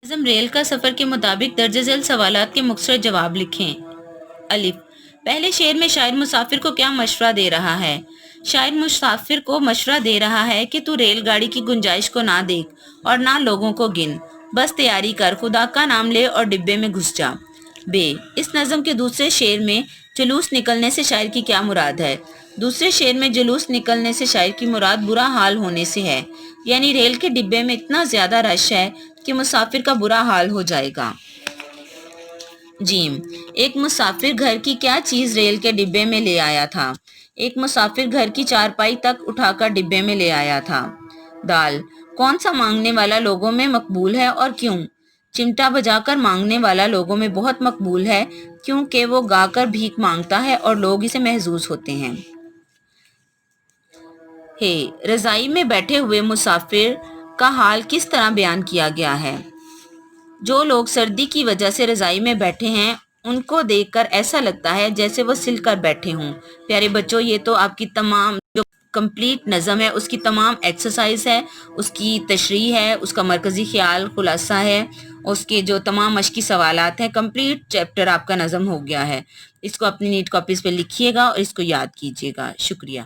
نظم ریل کا سفر کے مطابق درج ذیل سوالات کے مختصر جواب لکھیں۔ الف، پہلے شعر میں شاعر مسافر کو کیا مشورہ دے رہا ہے؟ شاعر مسافر کو مشورہ دے رہا ہے کہ تو ریل گاڑی کی گنجائش کو نہ دیکھ اور نہ لوگوں کو گن، بس تیاری کر، خدا کا نام لے اور ڈبے میں گھس جا۔ ب، اس نظم کے دوسرے شعر میں جلوس نکلنے سے شاعر کی کیا مراد ہے؟ دوسرے شعر میں جلوس نکلنے سے شاعر کی مراد برا حال ہونے سے ہے، یعنی ریل کے ڈبے میں اتنا زیادہ رش ہے کہ مسافر کا برا حال ہو جائے گا۔ جیم، ایک مسافر گھر کی کیا چیز ریل کے ڈبے میں لے آیا تھا؟ ایک مسافر گھر کی چارپائی تک اٹھا کر ڈبے میں لے آیا تھا۔ دال، کون سا مانگنے والا لوگوں میں مقبول ہے اور کیوں؟ چمٹا بجا کر مانگنے والا لوگوں میں بہت مقبول ہے کیونکہ وہ گا کر بھیک مانگتا ہے اور لوگ اسے محظوظ ہوتے ہیں۔ رضائی میں بیٹھے ہوئے مسافر کا حال کس طرح بیان کیا گیا ہے؟ جو لوگ سردی کی وجہ سے رضائی میں بیٹھے ہیں ان کو دیکھ کر ایسا لگتا ہے جیسے وہ سل کر بیٹھے ہوں۔ پیارے بچوں، یہ تو آپ کی تمام جو کمپلیٹ نظم ہے اس کی تمام ایکسرسائز ہے، اس کی تشریح ہے، اس کا مرکزی خیال خلاصہ ہے، اس کے جو تمام مشقی سوالات ہیں، کمپلیٹ چیپٹر آپ کا نظم ہو گیا ہے۔ اس کو اپنی نیٹ کاپیز پہ لکھیے گا اور اس کو یاد کیجیے گا۔ شکریہ۔